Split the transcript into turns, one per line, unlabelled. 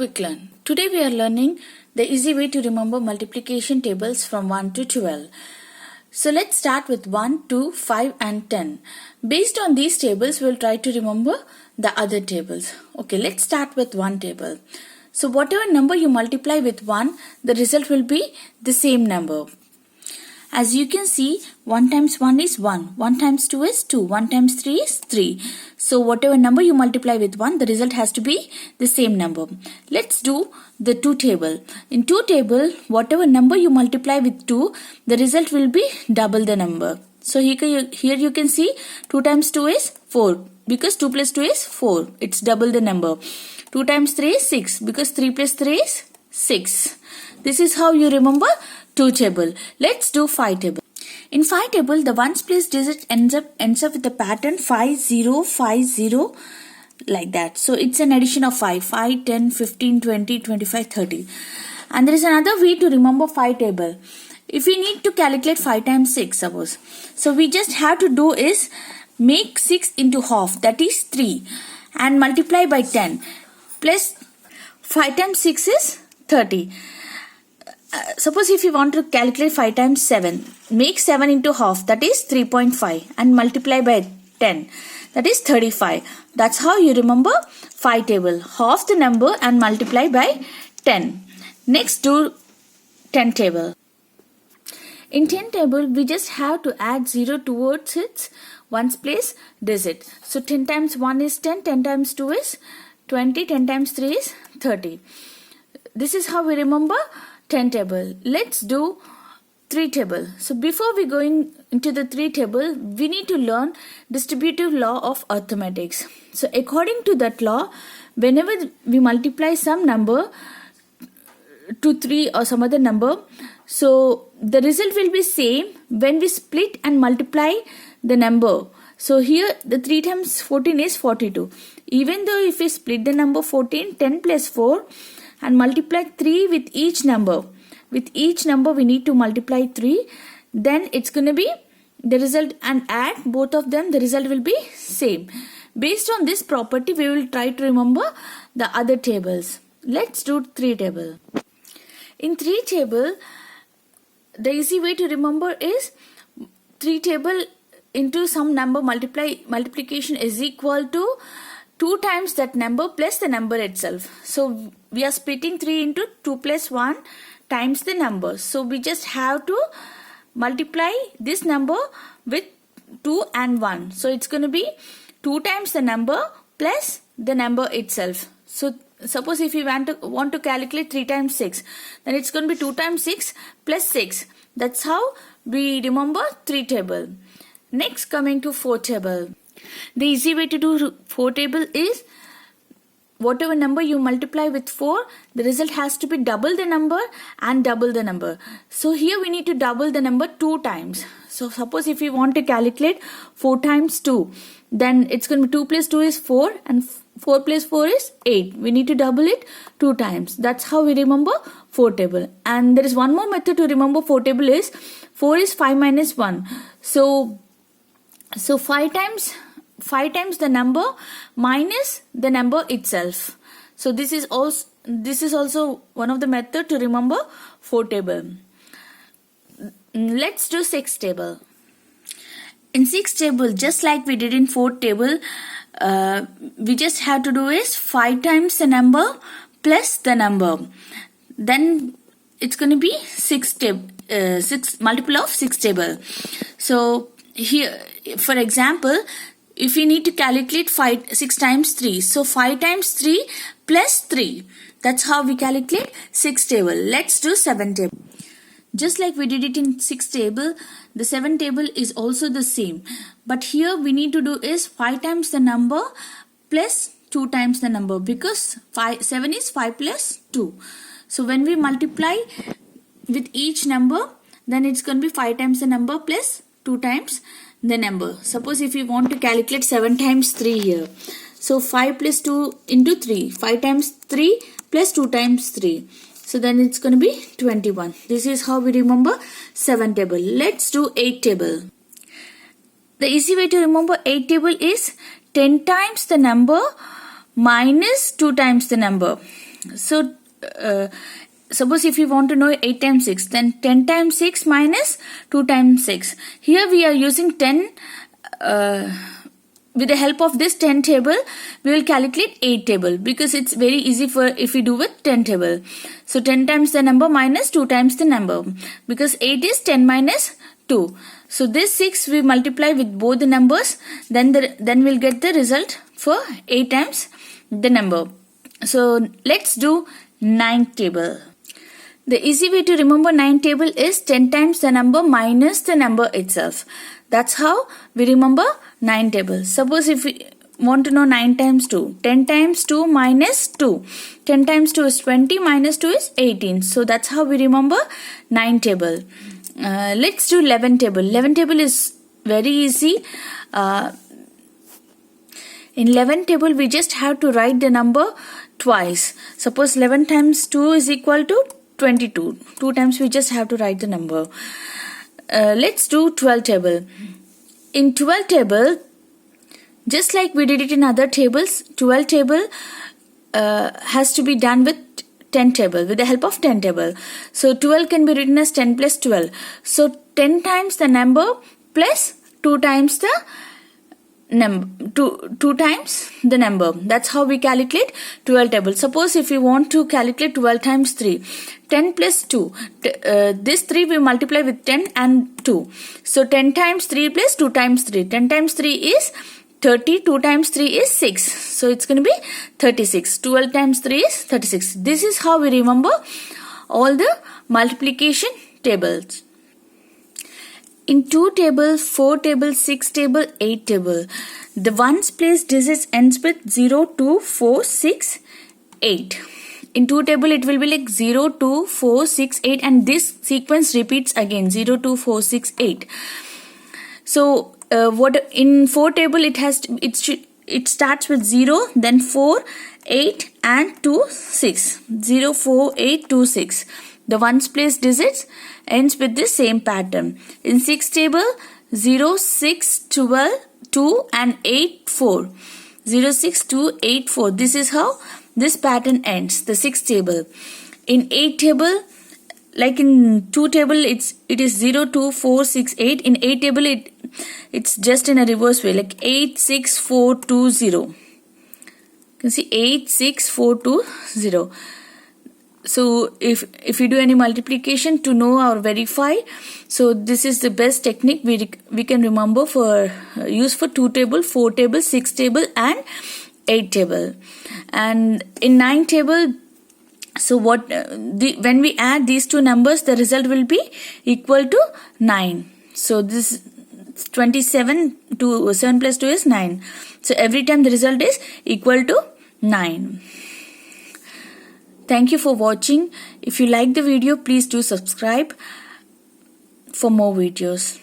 Quick Learn. Today we are learning the easy way to remember multiplication tables from 1 to 12. So let's start with 1, 2, 5 and 10. Based on these tables, we will try to remember the other tables. Okay, let's start with 1 table. So whatever number you multiply with 1, the result will be the same number. As you can see, 1 times 1 is 1, 1 times 2 is 2, 1 times 3 is 3. So whatever number you multiply with 1, the result has to be the same number. Let's do the 2 table. In 2 table, whatever number you multiply with 2, the result will be double the number. So here you can see 2 times 2 is 4 because 2 plus 2 is 4. It's double the number. 2 times 3 is 6 because 3 plus 3 is 6. This is how you remember 2 table. Let's do 5 table. In 5 table, the ones place digit ends up with the pattern 5 0 5 0 like that. So it's an addition of 5, 5, 10, 15, 20, 25, 30. And there is another way to remember 5 table. If we need to calculate 5 times 6 suppose. So we just have to do is make 6 into half, that is 3, and multiply by 10 plus 5 times 6 is 30. Suppose if you want to calculate 5 times 7, make 7 into half, that is 3.5, and multiply by 10, that is 35. That's how you remember 5 table. Half the number and multiply by 10. Next do 10 table. In 10 table, we just have to add 0 towards its ones place digit. So 10 times 1 is 10, 10 times 2 is 20, 10 times 3 is 30. This is how we remember 10 table. Let's do 3 table. So before we going into the 3 table, we need to learn distributive law of arithmetics. So according to that law, whenever we multiply some number to 3 or some other number, so the result will be same when we split and multiply the number. So here the 3 times 14 is 42. Even though if we split the number 14, 10 plus 4 and multiply 3 with each number. With each number we need to multiply 3. Then it's going to be the result, and add both of them, the result will be same. Based on this property, we will try to remember the other tables. Let's do 3 table. In 3 table, the easy way to remember is 3 table into some number multiplication is equal to 2 times that number plus the number itself. So we are splitting 3 into 2 plus 1 times the number. So we just have to multiply this number with 2 and 1. So it's going to be 2 times the number plus the number itself. So suppose if you want to calculate 3 times 6, then it's going to be 2 times 6 plus 6. That's how we remember 3 table. Next, coming to 4 table. The easy way to do 4 table is whatever number you multiply with 4, the result has to be double the number and double the number. So here we need to double the number 2 times. So suppose if you want to calculate 4 times 2, then it's going to be 2 plus 2 is 4 and 4 plus 4 is 8. We need to double it 2 times. That's how we remember 4 table. And there is one more method to remember 4 table is 4 is 5 minus 1. So 5 times the number minus the number itself. So this is also one of the method to remember 4 table. Let's do 6 table. In 6 table, just like we did in 4 table, we just have to do is 5 times the number plus the number. Then it's going to be 6 multiple of 6 table. So here, for example, if we need to calculate 6 times 3, so 5 times 3 plus 3. That's how we calculate 6 table. Let's do 7 table. Just like we did it in 6 table, the 7 table is also the same. But here we need to do is 5 times the number plus 2 times the number, because 7 is 5 plus 2. So when we multiply with each number, then it's going to be 5 times the number plus 2 times the number. Suppose if you want to calculate 7 times 3 here. So 5 plus 2 into 3. 5 times 3 plus 2 times 3. So then it's going to be 21. This is how we remember 7 table. Let's do 8 table. The easy way to remember 8 table is 10 times the number minus 2 times the number. So suppose if you want to know 8 times 6, then 10 times 6 minus 2 times 6. Here we are using 10. With the help of this 10 table, we will calculate 8 table, because it's very easy for if we do with 10 table. So 10 times the number minus 2 times the number, because 8 is 10 minus 2. So this 6 we multiply with both the numbers, then we'll get the result for 8 times the number. So let's do 9 table. The easy way to remember 9 table is 10 times the number minus the number itself. That's how we remember 9 table. Suppose if we want to know 9 times 2, 10 times 2 minus 2. 10 times 2 is 20, minus 2 is 18. So that's how we remember 9 table. Let's do 11 table. 11 table is very easy. In 11 table, we just have to write the number twice. Suppose 11 times 2 is equal to 22. 2 times we just have to write the number. Let's do 12 table. In 12 table, just like we did it in other tables, 12 table has to be done with 10 table, with the help of 10 table. So 12 can be written as 10 plus 12. So 10 times the number plus 2 times the number, 2 times the number. That's how we calculate 12 table. Suppose if we want to calculate 12 times 3, 10 plus 2, this 3 we multiply with 10 and 2. So 10 times 3 plus 2 times 3. 10 times 3 is 30, 2 times 3 is 6. So it's going to be 36. 12 times 3 is 36. This is how we remember all the multiplication tables. In 2 table, 4 table, 6 table, 8 table, the ones place digits ends with 0, 2, 4, 6, 8. In 2 table, it will be like 0, 2, 4, 6, 8, and this sequence repeats again 0, 2, 4, 6, 8. So what in 4 table it starts with 0, then 4, 8, and 2, 6. 0, 4, 8, 2, 6. The ones place digits ends with the same pattern. In 6 table, 0, 6, 12, 2 and 8, 4. 0, 6, 2, 8, 4. This is how this pattern ends, the 6 table. In 8 table, like in 2 table, it is 0, 2, 4, 6, 8. In 8 table, it's just in a reverse way, like 8, 6, 4, 2, 0. You can see 8, 6, 4, 2, 0. So if we do any multiplication to know or verify, so this is the best technique we can remember for use for 2 table, 4 table, 6 table and 8 table. And in 9 table, so when we add these two numbers, the result will be equal to 9. So this 27 to 7 plus 2 is 9. So every time the result is equal to 9. Thank you for watching. If you like the video, please do subscribe for more videos.